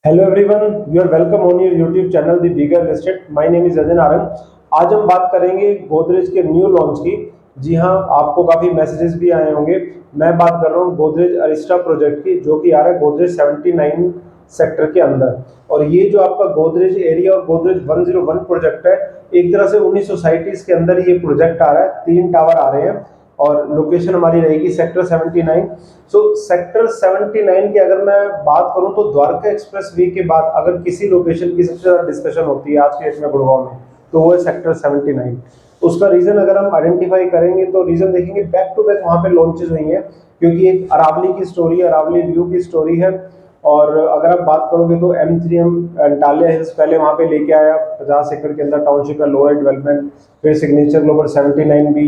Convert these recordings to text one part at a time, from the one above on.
Hello everyone, you are welcome on your YouTube channel the bigger listed. My name is Ajay Narang. आज हम बात करेंगे गोदरेज के न्यू लॉन्च की। जी हाँ, आपको काफ़ी मैसेजेस भी आए होंगे। मैं बात कर रहा हूँ गोदरेज अरिस्टा प्रोजेक्ट की, जो कि आ रहा है गोदरेज 79 सेक्टर के अंदर। और ये जो आपका गोदरेज एरिया और गोदरेज 101 प्रोजेक्ट है, एक तरह से 19 सोसाइटीज़ के अंदर ये प्रोजेक्ट आ रहा है। 3 टावर आ रहे हैं और लोकेशन हमारी रहेगी सेक्टर 79। सो सेक्टर 79 की अगर मैं बात करूं तो द्वारका एक्सप्रेस वे के बाद अगर किसी लोकेशन की सबसे ज़्यादा डिस्कशन होती है आज के डेट में गुड़गांव में, तो वो है सेक्टर 79। उसका रीज़न अगर हम आइडेंटिफाई करेंगे तो रीज़न देखेंगे, बैक टू बैक वहाँ पे लॉन्चेस हुई हैं, क्योंकि एक अरावली की स्टोरी है, अरावली व्यू की स्टोरी है। और अगर आप बात करोगे तो M3M अंटालिया हिल्स पहले वहाँ पे लेके आया 50 एकड़ के अंदर टाउनशिप का लोअर डेवलपमेंट। फिर सिग्नेचर ग्लोबल 79 भी,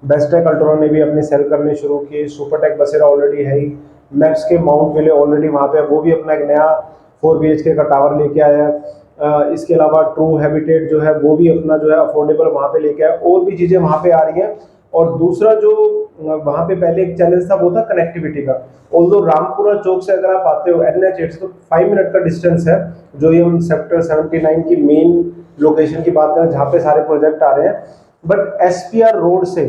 बेस्टेक अल्ट्रा ने भी अपने सेल करने शुरू किए। सुपरटेक बसेरा ऑलरेडी है ही। मैप्स के माउंट विले ऑलरेडी वहाँ पे, वो भी अपना एक नया 4 BHK का टावर लेके आया है। इसके अलावा ट्रू हैबिटेट जो है वो भी अपना जो है अफोर्डेबल वहाँ पे लेके आया। और भी चीज़ें वहाँ पे आ रही हैं। और दूसरा जो वहाँ पे पहले एक चैलेंज था वो था कनेक्टिविटी का। ऑल्दो रामपुरा चौक से अगर आप आते हो NH8 से, तो 5 मिनट का डिस्टेंस है। जो ये हम सेक्टर 79 की मेन लोकेशन की बात करें जहाँ पे सारे प्रोजेक्ट आ रहे हैं। बट SPR रोड से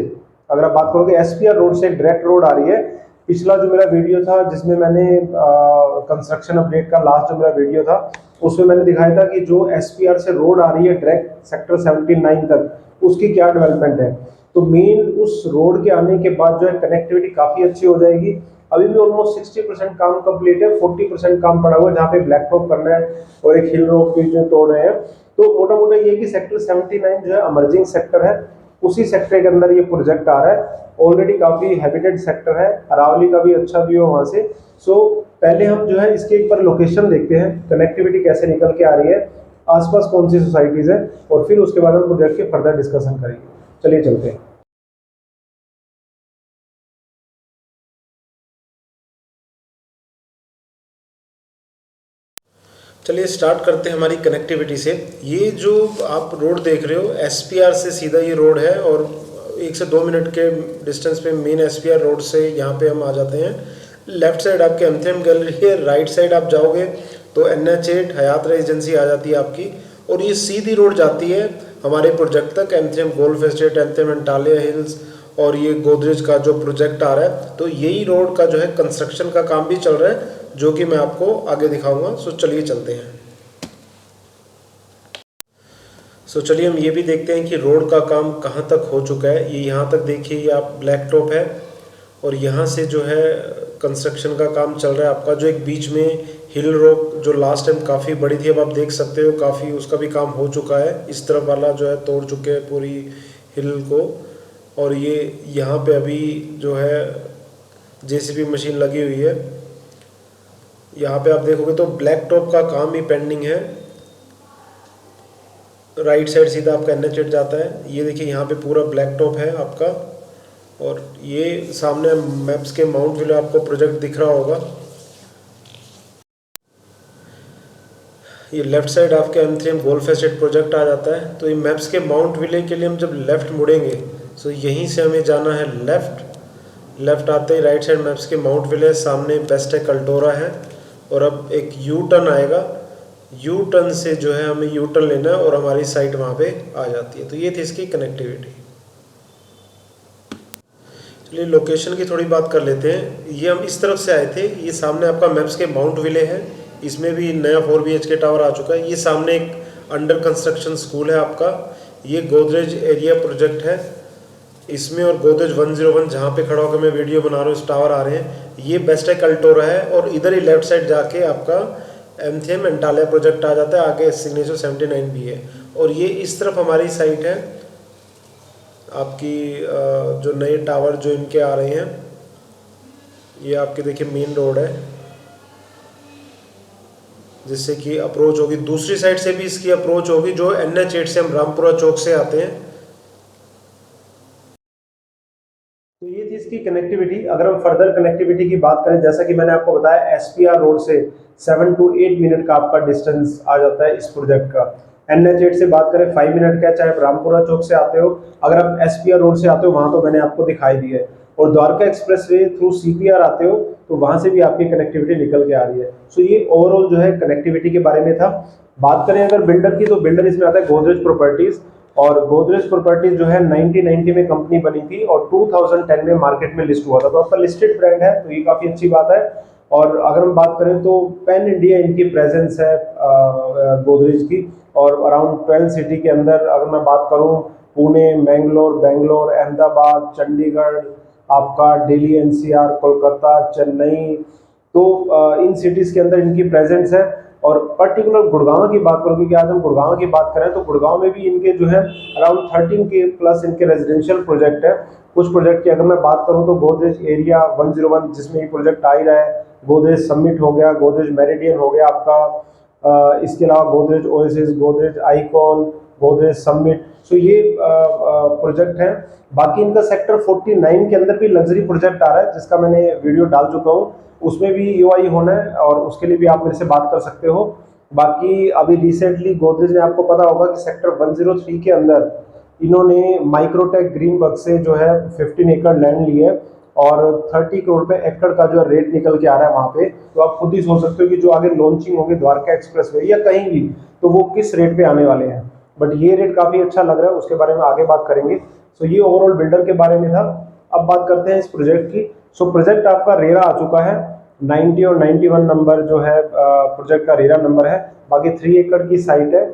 अगर आप बात करोगे, SPR रोड से डायरेक्ट रोड आ रही है। पिछला जो मेरा वीडियो था जिसमें मैंने कंस्ट्रक्शन अपडेट का लास्ट जो मेरा वीडियो था, उसमें मैंने दिखाया था कि जो SPR से रोड आ रही है डायरेक्ट सेक्टर 79 तक, उसकी क्या डेवलपमेंट है। तो मेन उस रोड के आने के बाद जो है कनेक्टिविटी काफ़ी अच्छी हो जाएगी। अभी भी ऑलमोस्ट 60% काम कंप्लीट है, 40% काम पड़ा हुआ है जहाँ पे ब्लैक टॉप करना है और एक हिल रोड भी जो तोड़ रहे हैं। तो मोटा मोटा ये कि सेक्टर 79 जो है अमर्जिंग सेक्टर है। उसी सेक्टर के अंदर ये प्रोजेक्ट आ रहा है। ऑलरेडी काफ़ी हैबिटेड सेक्टर है, अरावली का भी अच्छा व्यू है वहाँ से। सो पहले हम जो है इसके एक बार लोकेशन देखते हैं, कनेक्टिविटी कैसे निकल के आ रही है, आसपास कौन सी सोसाइटीज़ है, और फिर उसके बाद हम प्रोजेक्ट के फर्दर डिस्कशन करेंगे। चलिए चलते हैं। चलिए स्टार्ट करते हैं हमारी कनेक्टिविटी से। ये जो आप रोड देख रहे हो, SPR से सीधा ये रोड है और 1 से 2 मिनट के डिस्टेंस पे मेन SPR रोड से यहाँ पे हम आ जाते हैं। लेफ्ट साइड आपके M3M गैलरी है, राइट साइड आप जाओगे तो NH8 हयात रेजिडेंसी आ जाती है आपकी। और ये सीधी रोड जाती है हमारे प्रोजेक्ट तक, M3M golf estate, M3M Antalya hills, और ये गोदरेज का जो प्रोजेक्ट आ रहा है। तो यही रोड का जो है कंस्ट्रक्शन का काम भी चल रहा है, जो कि मैं आपको आगे दिखाऊंगा। सो चलिए चलते हैं। चलिए हम ये भी देखते हैं कि रोड का काम कहाँ तक हो चुका है। ये यहाँ तक देखिए, ये आप ब्लैक टॉप है और यहाँ से जो है कंस्ट्रक्शन का काम चल रहा है आपका। जो एक बीच में हिल रॉक जो लास्ट टाइम काफ़ी बड़ी थी, अब आप देख सकते हो काफ़ी उसका भी काम हो चुका है। इस तरफ वाला जो है तोड़ चुके हैं पूरी हिल को। और ये यहाँ पे अभी जो है JCB मशीन लगी हुई है। यहाँ पे आप देखोगे तो ब्लैक टॉप का काम ही पेंडिंग है। राइट साइड सीधा आपका NH8 जाता है। ये देखिए यहाँ पे पूरा ब्लैक टॉप है आपका। और ये सामने मैप्स के माउंट विले आपको प्रोजेक्ट दिख रहा होगा। ये लेफ्ट साइड आपके M3M गोल्फ एस्टेट प्रोजेक्ट आ जाता है। तो ये मैप्स के माउंट विले के लिए हम जब लेफ़्ट मुड़ेंगे, तो यहीं से हमें जाना है लेफ़्ट आते ही राइट साइड मैप्स के माउंट विले, सामने बेस्टेक अल्टोरा है। और अब एक यू टर्न आएगा, यू टर्न से जो है हमें यू टर्न लेना है और हमारी साइट वहाँ पे आ जाती है। तो ये थी इसकी कनेक्टिविटी। चलिए लोकेशन की थोड़ी बात कर लेते हैं। ये हम इस तरफ से आए थे, ये सामने आपका मैप्स के माउंट विले है। इसमें भी नया 4 BHK टावर आ चुका है। ये सामने एक अंडर कंस्ट्रक्शन स्कूल है आपका। ये गोदरेज एरिया प्रोजेक्ट है इसमें, और गोदरेज 101 जहाँ पे खड़ा होकर मैं वीडियो बना रहा हूँ, इस टावर आ रहे हैं। ये बेस्टेक अल्टोरा है और इधर ही लेफ्ट साइड जाके आपका M3M अंटालिया प्रोजेक्ट आ जाता है। आगे सिग्नेचर 79 भी है। और ये इस तरफ हमारी साइट है आपकी। जो नए टावर जो इनके आ रहे हैं, ये आपके देखिए मेन रोड है जिससे कि अप्रोच होगी। दूसरी साइड से भी इसकी अप्रोच होगी, जो NH8 से हम रामपुरा चौक से आते हैं। तो ये थी इसकी कनेक्टिविटी। अगर हम फर्दर कनेक्टिविटी की बात करें, जैसा कि मैंने आपको बताया, SPR रोड से 7 to 8 मिनट का आपका डिस्टेंस आ जाता है इस प्रोजेक्ट का। NH8 से बात करें 5 मिनट का, चाहे आप रामपुरा चौक से आते हो। अगर आप SPR रोड से आते हो, वहाँ तो मैंने आपको दिखाई दी है। और द्वारका एक्सप्रेसवे थ्रू CPR आते हो तो वहाँ से भी आपकी कनेक्टिविटी निकल के आ रही है। सो ये ओवरऑल जो है कनेक्टिविटी के बारे में था। बात करें अगर बिल्डर की, तो बिल्डर इसमें आता है गोदरेज प्रॉपर्टीज। और गोदरेज प्रॉपर्टीज जो है 1990 में कंपनी बनी थी और 2010 में मार्केट में लिस्ट हुआ था, तो आपका लिस्टेड ब्रांड है, तो ये काफ़ी अच्छी बात है। और अगर हम बात करें तो पैन इंडिया इनकी प्रेजेंस है गोदरेज की, और अराउंड 12 सिटी के अंदर अगर मैं बात करूं, पुणे, बेंगलोर, अहमदाबाद, चंडीगढ़, आपका दिल्ली NCR, कोलकाता, चेन्नई, तो इन सिटीज़ के अंदर इनकी प्रेजेंस है। और पर्टिकुलर गुड़गांव की बात करूँ, क्योंकि आज हम गुड़गांव की बात करें, तो गुड़गांव में भी इनके जो है अराउंड 13 के प्लस इनके रेजिडेंशियल प्रोजेक्ट है। कुछ प्रोजेक्ट की अगर मैं बात करूँ तो गोदरेज एरिया 101 जिसमें ये प्रोजेक्ट आ ही रहा है, गोदरेज समिट हो गया, गोदरेज मेरिडियन हो गया आपका, इसके अलावा Godrej Oasis, Godrej Icon, Godrej Summit, so ये प्रोजेक्ट हैं। बाकी इनका सेक्टर 49 के अंदर भी लग्जरी प्रोजेक्ट आ रहा है, जिसका मैंने वीडियो डाल चुका हूँ, उसमें भी EOI होना है और उसके लिए भी आप मेरे से बात कर सकते हो। बाकी अभी रिसेंटली गोदरेज ने, आपको पता होगा कि सेक्टर 103 के अंदर इन्होंने माइक्रोटेक ग्रीनबर्ग से जो है 15 एकड़ लैंड ली है और 30 करोड़ पे एकड़ का जो रेट निकल के आ रहा है वहाँ पे। तो आप खुद ही सोच सकते हो कि जो आगे लॉन्चिंग होगी द्वारका एक्सप्रेसवे या कहीं भी, तो वो किस रेट पे आने वाले हैं। बट ये रेट काफ़ी अच्छा लग रहा है, उसके बारे में आगे बात करेंगे। सो ये ओवरऑल बिल्डर के बारे में था। अब बात करते हैं इस प्रोजेक्ट की। सो प्रोजेक्ट आपका रेरा आ चुका है, 90 और 91 नंबर जो है प्रोजेक्ट का रेरा नंबर है। बाकी 3 एकड़ की साइट है,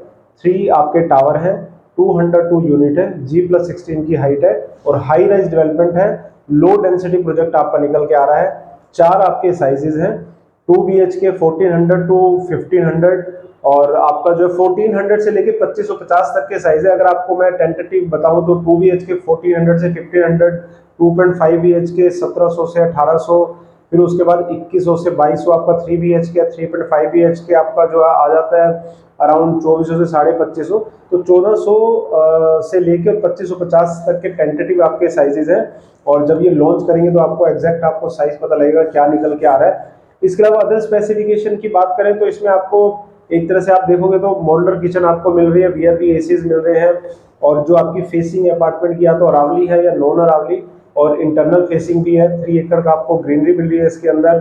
3 आपके टावर हैं, 202 यूनिट है, G+16 की हाइट है और हाई राइज डेवलपमेंट है। लो डेंसिटी प्रोजेक्ट आपका निकल के आ रहा है। 4 आपके साइजेज हैं, 2 BHK 1400 टू 1500 और आपका जो 1400 से लेके 2550 तक के साइज है। अगर आपको मैं टेंटेटिव बताऊं तो 2 BHK 1400 से 1500, 2.5 BHK 1700 से 1800, फिर उसके बाद 2100 से 2200 आपका 3 BHK, 3.5 BHK आपका जो आ जाता है अराउंड 2400 से 2550। तो 1400 से लेकर 2550 तक के टेंटेटिव आपके साइजेज हैं और जब ये लॉन्च करेंगे तो आपको एग्जैक्ट आपको साइज पता लगेगा क्या निकल के आ रहा है। इसके अलावा अदर स्पेसिफिकेशन की बात करें तो इसमें आपको एक तरह से आप देखोगे तो मॉड्यूलर किचन आपको मिल रही है, VRV ACs मिल रहे हैं और जो आपकी फेसिंग अपार्टमेंट की या तो अरावली है या नॉन अरावली, और इंटरनल फेसिंग भी है। 3 एकड़ का आपको ग्रीनरी मिल रही है इसके अंदर।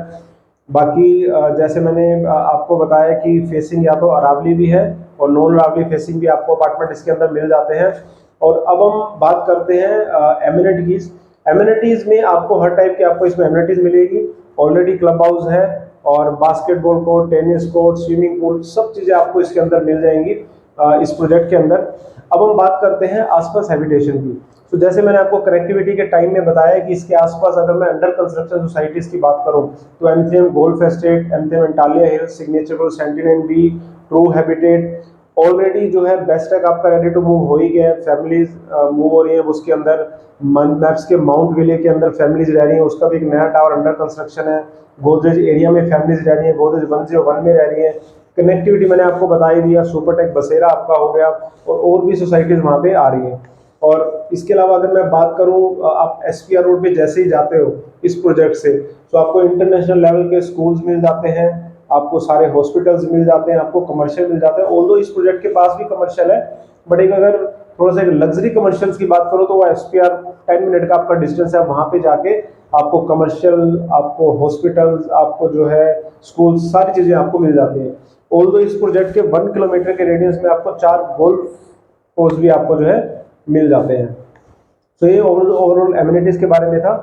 बाकी जैसे मैंने आपको बताया कि फेसिंग या तो अरावली भी है और नॉन अरावली फेसिंग भी आपको अपार्टमेंट इसके अंदर मिल जाते हैं। और अब हम बात करते हैं एमिनिटीज। एमिनिटीज में आपको हर टाइप के आपको इसमें एमिनिटीज मिलेगी। ऑलरेडी क्लब हाउस है और basketball court, tennis court, swimming pool, सब चीज़ें आपको इसके अंदर मिल जाएंगी इस प्रोजेक्ट के अंदर। अब हम बात करते हैं आसपास हैबिटेशन की। तो जैसे मैंने आपको कनेक्टिविटी के टाइम में बताया कि इसके आसपास अगर मैं अंडर कंस्ट्रक्शन सोसाइटीज़ की बात करूं तो M three M golf estate, M three M Antalya hills, signature सेंटिनेंट बी, ट्रू हैबिटेट, ऑलरेडी जो है बेस्टेक आपका रेडी टू मूव हो ही गया है। फैमिलीज मूव हो रही है उसके अंदर। मैप्स के माउंट विले के अंदर फैमिलीज रह रही हैं, उसका भी एक नया टावर अंडर कंस्ट्रक्शन है। गोदरेज एरिया में फैमिलीज रह रही हैं, गोदरेज 101 में रह रही हैं। कनेक्टिविटी मैंने आपको बता ही दिया, सुपरटेक बसेरा आपका हो गया और भी सोसाइटीज़ वहाँ पे आ रही हैं। और इसके अलावा अगर मैं बात करूँ, आप SPR रोड पे जैसे ही जाते हो इस प्रोजेक्ट से, तो आपको इंटरनेशनल लेवल के स्कूल्स मिल जाते हैं, आपको सारे हॉस्पिटल्स मिल जाते हैं, आपको कमर्शियल मिल जाते हैं। ऑल्दो इस प्रोजेक्ट के पास भी कमर्शियल है, बट एक अगर थोड़ा सा लग्जरी कमर्शियल्स की बात करो तो वो SPR 10 मिनट का आपका डिस्टेंस है, वहाँ पे जाके आपको कमर्शियल, आपको हॉस्पिटल्स, आपको जो है स्कूल, सारी चीज़ें आपको मिल जाती हैं। ऑल्दो इस प्रोजेक्ट के 1 किलोमीटर के रेडियस में आपको 4 गोल्फ कोर्स भी आपको जो है मिल जाते हैं। तो ये ओवरऑल एमिनिटीज के बारे में था।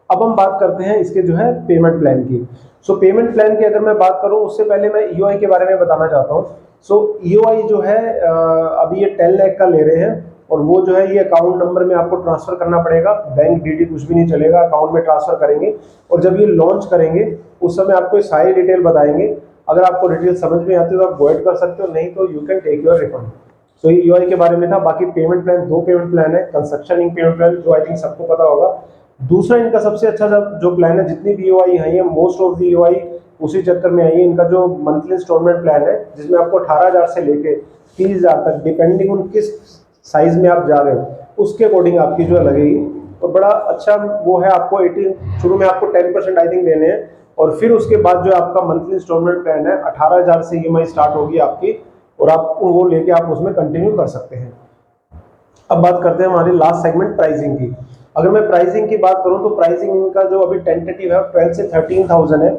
अब हम बात करते हैं इसके जो है पेमेंट प्लान की। सो पेमेंट प्लान की अगर मैं बात करूं उससे पहले मैं EOI के बारे में बताना चाहता हूं। सो EOI जो है अभी ये 10 लाख का ले रहे हैं और वो जो है ये अकाउंट नंबर में आपको ट्रांसफर करना पड़ेगा। बैंक DD कुछ भी नहीं चलेगा, अकाउंट में ट्रांसफर करेंगे और जब ये लॉन्च करेंगे उस समय आपको सारी डिटेल बताएंगे। अगर आपको डिटेल समझ में आती है तो आप गो एड कर सकते हो, नहीं तो you can take your refund. तो ये EOI के बारे में था। बाकी पेमेंट प्लान 2 पेमेंट प्लान है, कंस्ट्रक्शन इंक पेमेंट प्लान जो आई थिंक सबको पता होगा। दूसरा इनका सबसे अच्छा जो प्लान है, जितनी भी EOI है, मोस्ट ऑफ दी EOI उसी चक्कर में आई है। इनका जो मंथली इंस्टॉलमेंट प्लान है जिसमें आपको 18,000 से लेके 30,000 तक, डिपेंडिंग ऑन किस साइज में आप जा रहे हो उसके अकॉर्डिंग आपकी जो है लगेगी। और बड़ा अच्छा वो है, आपको 18 शुरू में आपको 10% आई थिंक देने हैं और फिर उसके बाद जो आपका मंथली इंस्टॉलमेंट प्लान है 18,000 से EMI स्टार्ट होगी आपकी और आप वो लेके आप उसमें कंटिन्यू कर सकते हैं। अब बात करते हैं हमारी लास्ट सेगमेंट प्राइसिंग की। अगर मैं प्राइसिंग की बात करूं तो प्राइसिंग इनका जो अभी टेंटेटिव है 12 से 13,000 है।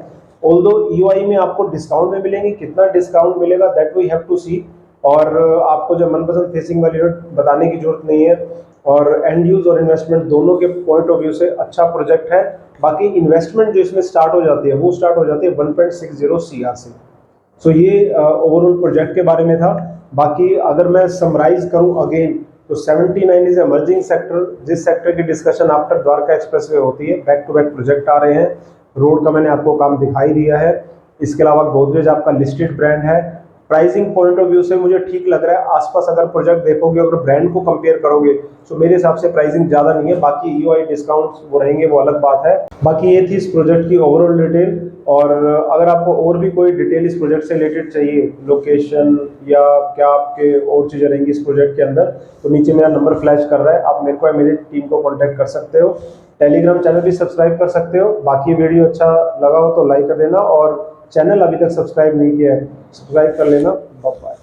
ऑल्दो ईओआई में आपको डिस्काउंट में मिलेंगे, कितना डिस्काउंट मिलेगा दैट वी हैव टू सी। और आपको जो मनपसंद फेसिंग वाली यूनिट बताने की जरूरत नहीं है। और एंड यूज और इन्वेस्टमेंट दोनों के पॉइंट ऑफ व्यू से अच्छा प्रोजेक्ट है। बाकी इन्वेस्टमेंट जो इसमें स्टार्ट हो जाती है वो स्टार्ट हो जाती है 1.60 CR से। सो ये ओवरऑल प्रोजेक्ट के बारे में था। बाकी अगर मैं समराइज करूं अगेन तो 79 इज एमर्जिंग सेक्टर, जिस सेक्टर की डिस्कशन आफ्टर द्वारका एक्सप्रेसवे होती है। बैक टू बैक प्रोजेक्ट आ रहे हैं, रोड का मैंने आपको काम दिखाई दिया है। इसके अलावा गोदरेज आपका लिस्टेड ब्रांड है। प्राइसिंग पॉइंट ऑफ व्यू से मुझे ठीक लग रहा है। आसपास अगर प्रोजेक्ट देखोगे, अगर ब्रांड को कंपेयर करोगे तो मेरे हिसाब से प्राइसिंग ज़्यादा नहीं है। बाकी ईओआई डिस्काउंट्स वो रहेंगे, वो अलग बात है। बाकी ये थी इस प्रोजेक्ट की ओवरऑल डिटेल। और अगर आपको और भी कोई डिटेल इस प्रोजेक्ट से रिलेटेड चाहिए, लोकेशन या क्या आपके और चीज़ें रहेंगी इस प्रोजेक्ट के अंदर, तो नीचे मेरा नंबर फ्लैश कर रहा है, आप मेरे को या मेरी टीम को कॉन्टैक्ट कर सकते हो। टेलीग्राम चैनल भी सब्सक्राइब कर सकते हो। बाकी वीडियो अच्छा लगा हो तो लाइक कर देना, और चैनल अभी तक सब्सक्राइब नहीं किया है सब्सक्राइब कर लेना। बाय।